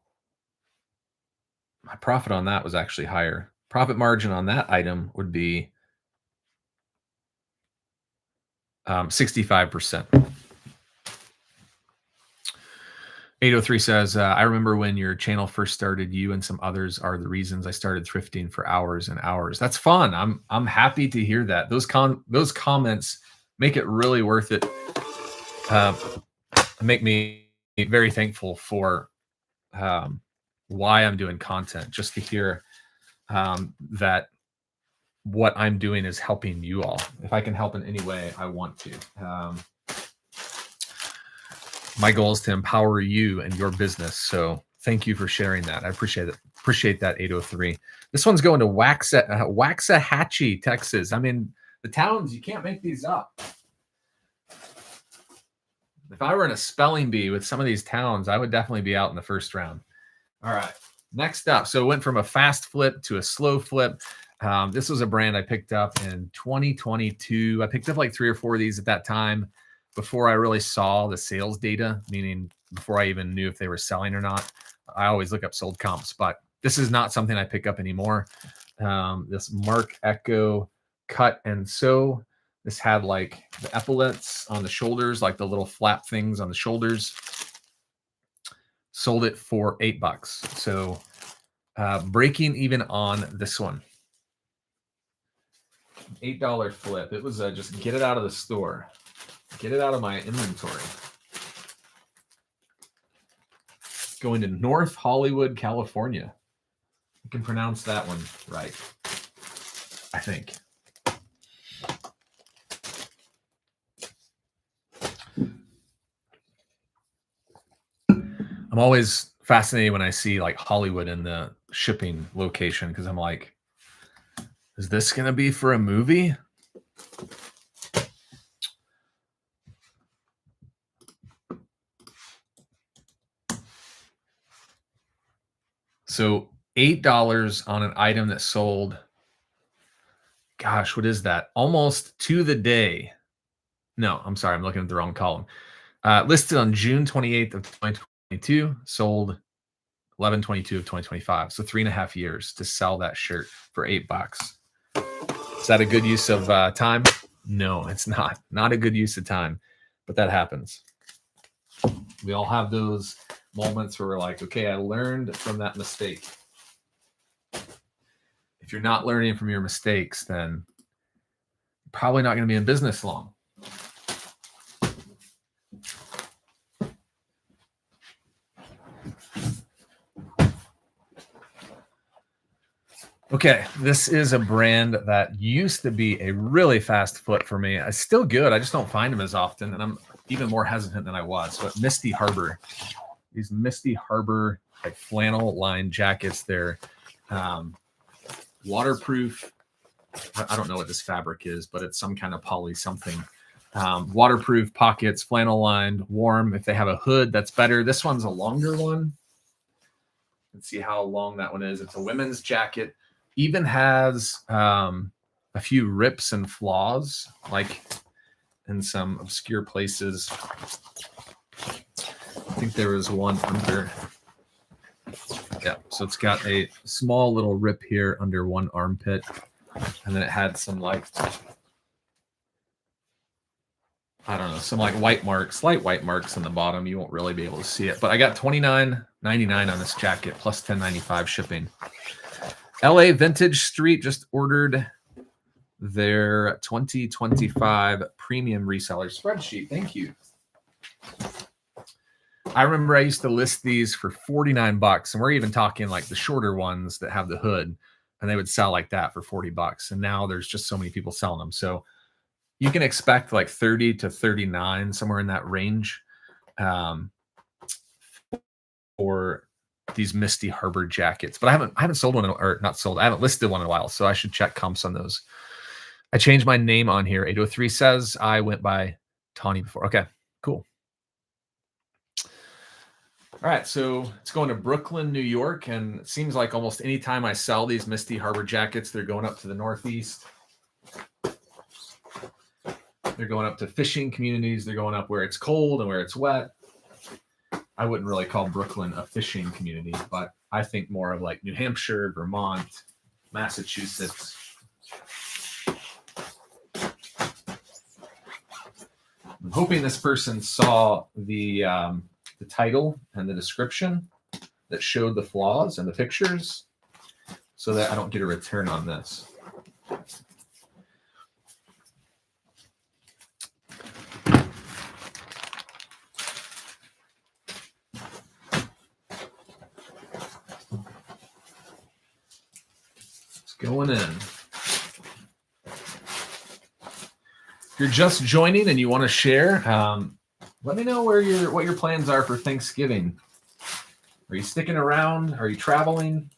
my profit on that was actually higher. Profit margin on that item would be 65%. 803 says, I remember when your channel first started, you and some others are the reasons I started thrifting for hours and hours. That's fun. I'm happy to hear that. Those comments make it really worth it. Make me very thankful for why I'm doing content, just to hear that what I'm doing is helping you all. If I can help in any way, I want to. My goal is to empower you and your business. So thank you for sharing that. I appreciate it. Appreciate that, 803. This one's going to Waxahachie, Texas. I mean, the towns, you can't make these up. If I were in a spelling bee with some of these towns, I would definitely be out in the first round. All right, next up. So it went from a fast flip to a slow flip. This was a brand I picked up in 2022. I picked up like 3 or 4 of these at that time before I really saw the sales data, meaning before I even knew if they were selling or not. I always look up sold comps, but this is not something I pick up anymore. This Mark Echo cut and sew. This had like the epaulets on the shoulders, like the little flap things on the shoulders. Sold it for $8. So breaking even on this one. $8 flip. It was just get it out of the store. Get it out of my inventory. Going to North Hollywood, California. You can pronounce that one right, I think. I'm always fascinated when I see like Hollywood in the shipping location because I'm like, is this going to be for a movie? So $8 on an item that sold, gosh, what is that? Almost to the day. No, I'm sorry. I'm looking at the wrong column. Listed on June 28th of 2022, sold 11/22 of 2025. So 3.5 years to sell that shirt for $8. Is that a good use of time? No, it's not. Not a good use of time, but that happens. We all have those moments where we're like, okay, I learned from that mistake. If you're not learning from your mistakes, then you're probably not going to be in business long. Okay, this is a brand that used to be a really fast foot for me. It's still good. I just don't find them as often, and I'm even more hesitant than I was. So at Misty Harbor, these Misty Harbor like flannel lined jackets, they're waterproof. I don't know what this fabric is, but it's some kind of poly something. Waterproof pockets, flannel lined, warm. If they have a hood, that's better. This one's a longer one. Let's see how long that one is. It's a women's jacket. Even has a few rips and flaws, like in some obscure places. I think there was one under. Yeah, so it's got a small little rip here under one armpit. And then it had some like, I don't know, some like white marks, slight white marks on the bottom. You won't really be able to see it. But I got $29.99 on this jacket plus $10.95 shipping. LA Vintage Street just ordered their 2025 premium reseller spreadsheet. Thank you. I remember I used to list these for $49, and we're even talking like the shorter ones that have the hood, and they would sell like that for $40. And now there's just so many people selling them. So you can expect like 30 to 39, somewhere in that range, for these Misty Harbor jackets. But I haven't sold one, or not sold. I haven't listed one in a while, so I should check comps on those. I changed my name on here. 803 says I went by Tawny before. Okay, cool. All right, so it's going to Brooklyn, New York, and it seems like almost any time I sell these Misty Harbor jackets, they're going up to the Northeast. They're going up to fishing communities. They're going up where it's cold and where it's wet. I wouldn't really call Brooklyn a fishing community, but I think more of like New Hampshire, Vermont, Massachusetts. I'm hoping this person saw the title and the description that showed the flaws and the pictures so that I don't get a return on this. It's going in. you're just joining and you want to share, let me know what your plans are for Thanksgiving. Are you sticking around? Are you traveling?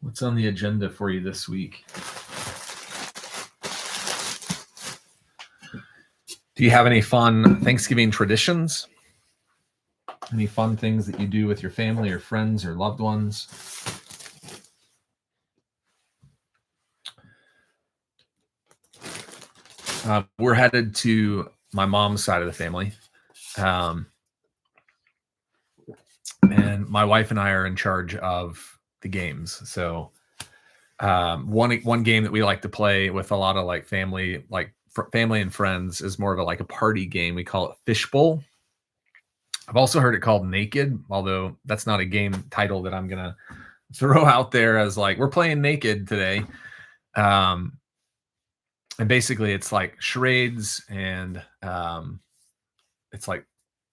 What's on the agenda for you this week? Do you have any fun Thanksgiving traditions? Any fun things that you do with your family or friends or loved ones? We're headed to my mom's side of the family. And my wife and I are in charge of the games. So one game that we like to play with a lot of like family and friends is more of a party game. We call it Fishbowl. I've also heard it called Naked, although that's not a game title that I'm gonna throw out there as like we're playing naked today. And basically it's like charades and it's like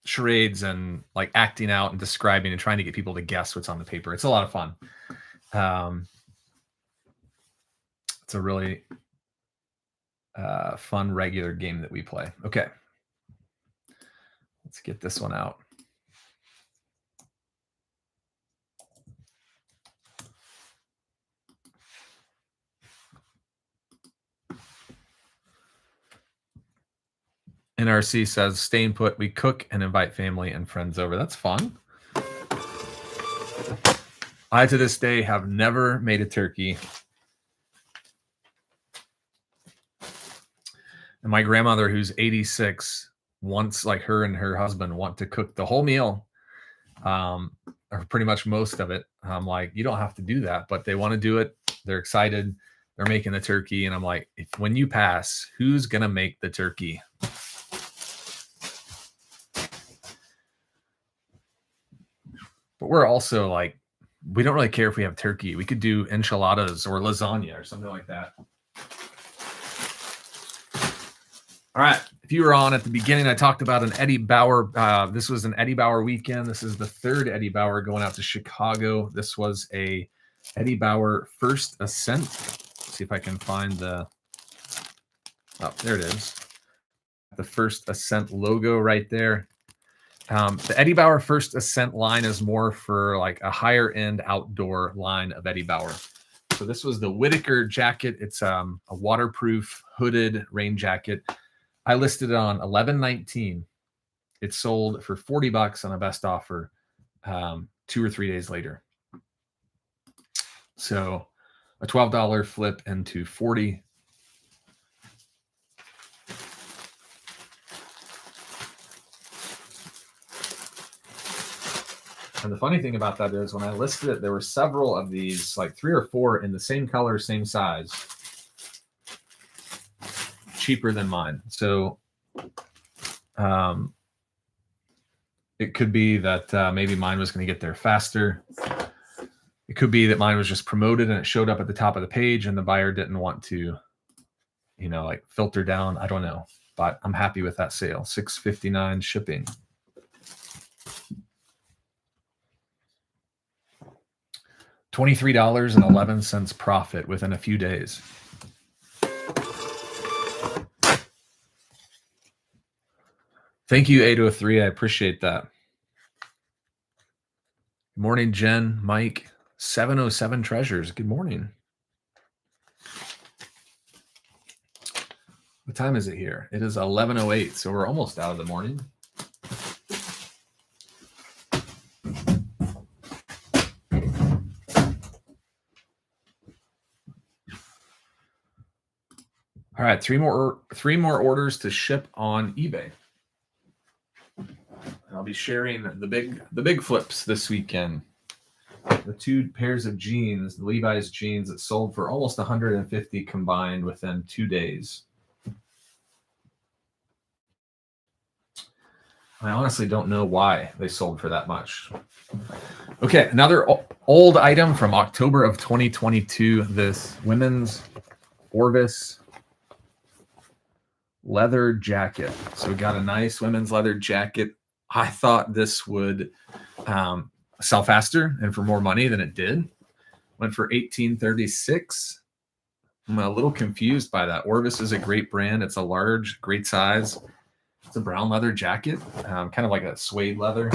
charades and like acting out and describing and trying to get people to guess what's on the paper. It's a lot of fun. It's a really fun regular game that we play. Okay. Let's get this one out. NRC says, staying put, we cook and invite family and friends over. That's fun. I, to this day, have never made a turkey. And my grandmother, who's 86, wants, like her and her husband, want to cook the whole meal, or pretty much most of it. I'm like, you don't have to do that, but they want to do it. They're excited. They're making the turkey. And I'm like, when you pass, who's going to make the turkey? But we're also like, we don't really care if we have turkey. We could do enchiladas or lasagna or something like that. All right. If you were on at the beginning, I talked about an Eddie Bauer. This was an Eddie Bauer weekend. This is the third Eddie Bauer going out to Chicago. This was a Eddie Bauer First Ascent. Let's see if I can find the. Oh, there it is. The First Ascent logo right there. The Eddie Bauer First Ascent line is more for like a higher end outdoor line of Eddie Bauer. So this was the Whitaker jacket. It's a waterproof hooded rain jacket. I listed it on $11.19. It sold for $40 on a best offer 2 or 3 days later. So a $12 flip into $40. And the funny thing about that is when I listed it, there were several of these, like 3 or 4 in the same color, same size, cheaper than mine. So it could be that maybe mine was going to get there faster. It could be that mine was just promoted and it showed up at the top of the page and the buyer didn't want to, like filter down. I don't know, but I'm happy with that sale. $6.59 shipping. $23.11 profit within a few days. Thank you, 803. I appreciate that. Good morning, Jen, Mike, 707 Treasures. Good morning. What time is it here? It is 11:08, so we're almost out of the morning. All right, three more orders to ship on eBay. I'll be sharing the big flips this weekend. The 2 pairs of jeans, the Levi's jeans that sold for almost $150 combined within 2 days. I honestly don't know why they sold for that much. Okay, another old item from October of 2022. This women's Orvis leather jacket. So we got a nice women's leather jacket. I thought this would sell faster and for more money than it did. Went for $18.36. I'm a little confused by that. Orvis is a great brand. It's a large, great size. It's a brown leather jacket, kind of like a suede leather.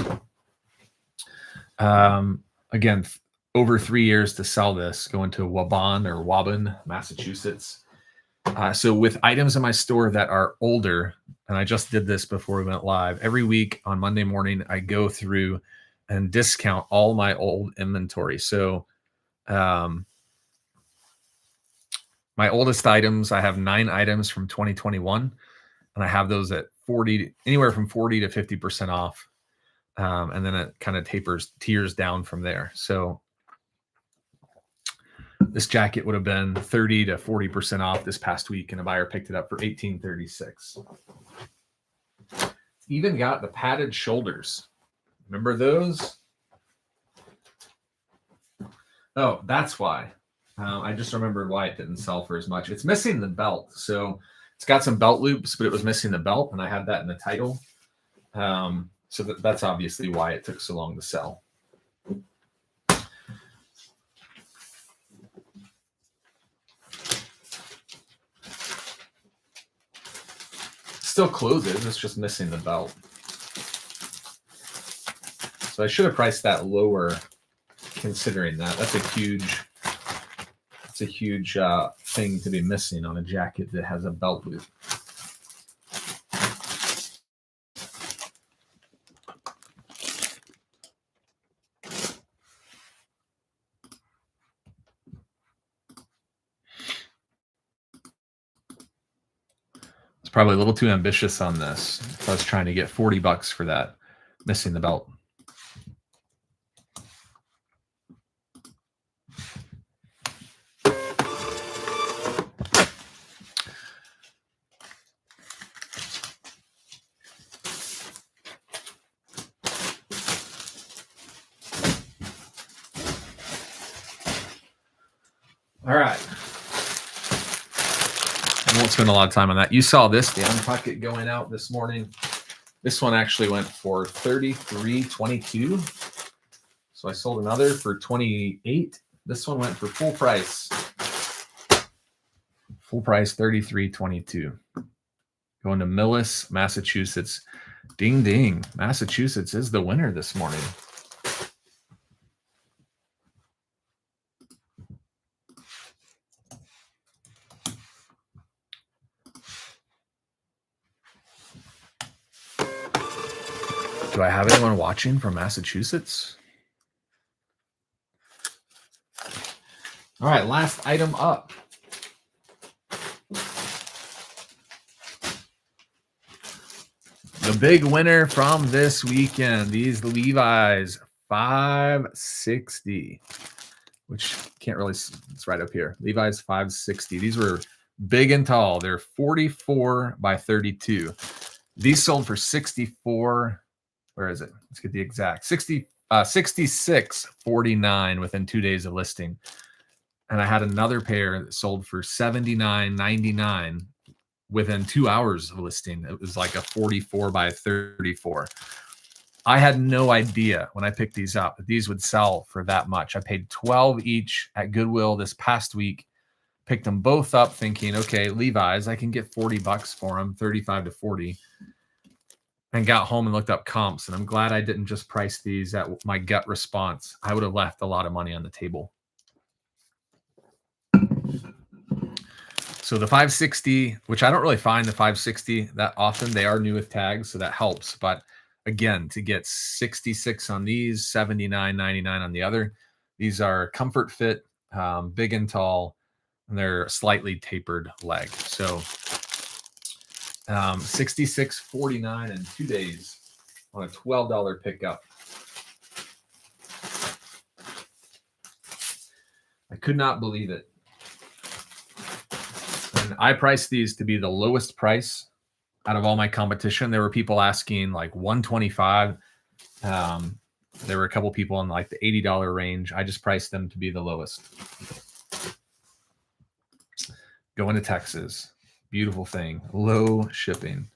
Again, over 3 years to sell this, going to Waban, Massachusetts. So with items in my store that are older, and I just did this before we went live, every week on Monday morning, I go through and discount all my old inventory. So my oldest items, I have 9 items from 2021, and I have those at anywhere from 40 to 50% off. And then it kind of tears down from there. So this jacket would have been 30 to 40% off this past week, and a buyer picked it up for $18.36. Even got the padded shoulders. Remember those? Oh, that's why. I just remembered why it didn't sell for as much. It's missing the belt. So it's got some belt loops, but it was missing the belt, and I had that in the title. So that's obviously why it took so long to sell. Still closes, it's just missing the belt. So I should have priced that lower considering that. That's a huge thing to be missing on a jacket that has a belt loop. It's probably a little too ambitious on this. If I was trying to get $40 for that, missing the belt. All right. I won't spend a lot of time on that. You saw this, the Untuck It going out this morning. This one actually went for $33.22. So I sold another for $28. This one went for full price. Full price, $33.22. Going to Millis, Massachusetts. Ding, ding. Massachusetts is the winner this morning. Do I have anyone watching from Massachusetts? All right, last item up. The big winner from this weekend, these Levi's 560, which can't really, it's right up here. Levi's 560. These were big and tall. They're 44 by 32. These sold for 64. Where is it? Let's get the exact 66.49 within 2 days of listing. And I had another pair that sold for $79.99 within 2 hours of listing. It was like a 44 by 34. I had no idea when I picked these up that these would sell for that much. I paid $12 each at Goodwill this past week. Picked them both up thinking, okay, Levi's, I can get $40 for them, 35 to 40. And got home and looked up comps. And I'm glad I didn't just price these at my gut response. I would have left a lot of money on the table. So the 560, which I don't really find the 560 that often. They are new with tags, so that helps. But again, to get 66 on these, 79.99 on the other. These are comfort fit, big and tall, and they're slightly tapered leg. So $66.49 in 2 days on a $12 pickup. I could not believe it. And I priced these to be the lowest price out of all my competition. There were people asking like 125. There were a couple people in like the $80 range. I just priced them to be the lowest. Going to Texas. Beautiful thing. Low shipping.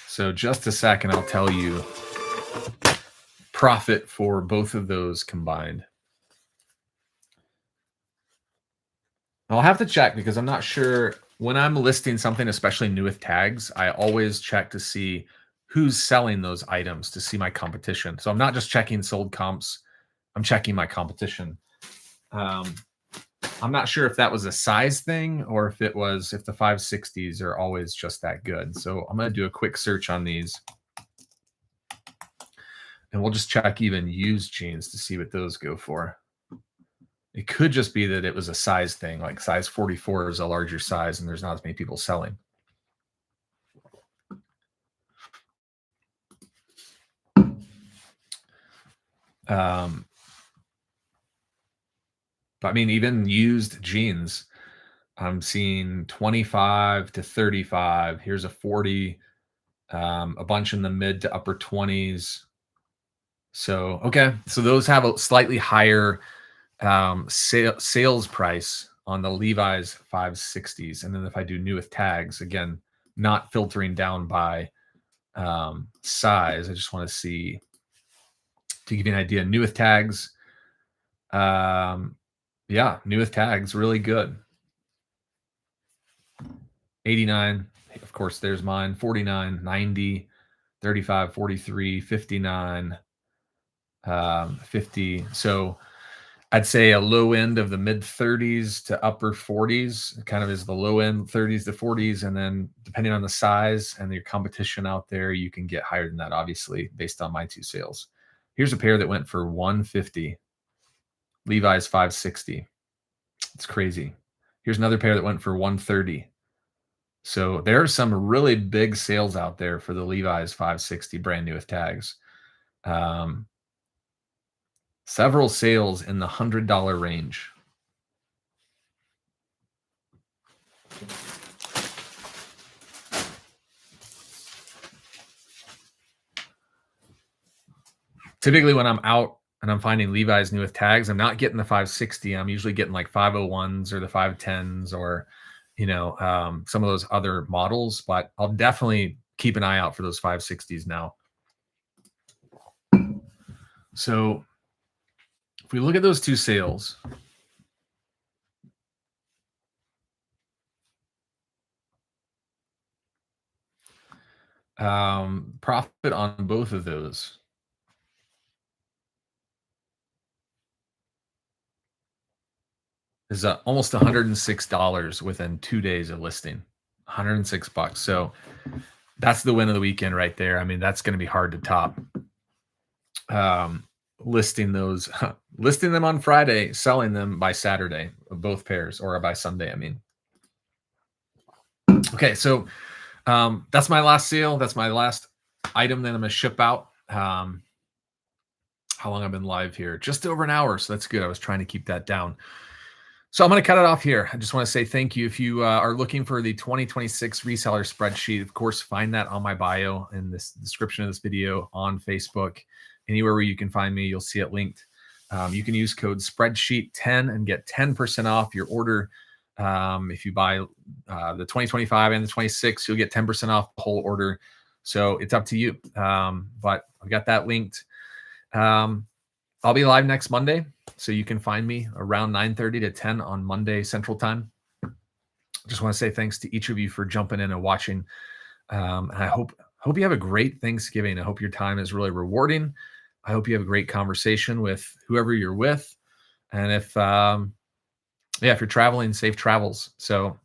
So just a second, I'll tell you profit for both of those combined. I'll have to check because I'm not sure. When I'm listing something, especially new with tags, I always check to see who's selling those items to see my competition. So I'm not just checking sold comps, I'm checking my competition. I'm not sure if that was a size thing or if the 560s are always just that good. So I'm going to do a quick search on these. And we'll just check even used jeans to see what those go for. It could just be that it was a size thing, like size 44 is a larger size and there's not as many people selling. But I mean, even used jeans, I'm seeing 25 to 35. Here's a 40, a bunch in the mid to upper 20s. So, okay. So those have a slightly higher sales price on the Levi's 560s. And then if I do new with tags, again, not filtering down by size, I just want to see, to give you an idea, new with tags. Yeah, new with tags, really good. 89, of course, there's mine. 49, 90, 35, 43, 59, 50. So I'd say a low end of the mid 30s to upper 40s kind of is the low end, 30s to 40s. And then depending on the size and your competition out there, you can get higher than that, obviously, based on my two sales. Here's a pair that went for 150. Levi's 560. It's crazy. Here's another pair that went for 130. So there are some really big sales out there for the Levi's 560 brand new with tags. Several sales in the $100 range. Typically when I'm out and I'm finding Levi's new with tags, I'm not getting the 560. I'm usually getting like 501s or the 510s or, some of those other models, but I'll definitely keep an eye out for those 560s now. So if we look at those two sales, profit on both of those is almost $106 within 2 days of listing. $106. So that's the win of the weekend right there. I mean, that's going to be hard to top. Listing them on Friday, selling them by Saturday, both pairs, or by Sunday, I mean. Okay, so that's my last sale. That's my last item that I'm going to ship out. How long I've been live here? Just over an hour, so that's good. I was trying to keep that down. So I'm going to cut it off here. I just want to say thank you. If you are looking for the 2026 reseller spreadsheet, of course, find that on my bio in this description of this video on Facebook. Anywhere where you can find me, you'll see it linked. You can use code spreadsheet10 and get 10% off your order. If you buy the 2025 and the 26, you'll get 10% off the whole order. So it's up to you. But I've got that linked. I'll be live next Monday, so you can find me around 9:30 to 10 on Monday Central Time. Just want to say thanks to each of you for jumping in and watching. And I hope you have a great Thanksgiving. I hope your time is really rewarding. I hope you have a great conversation with whoever you're with. And if you're traveling, safe travels. So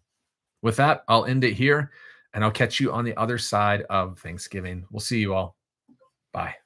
with that, I'll end it here and I'll catch you on the other side of Thanksgiving. We'll see you all. Bye.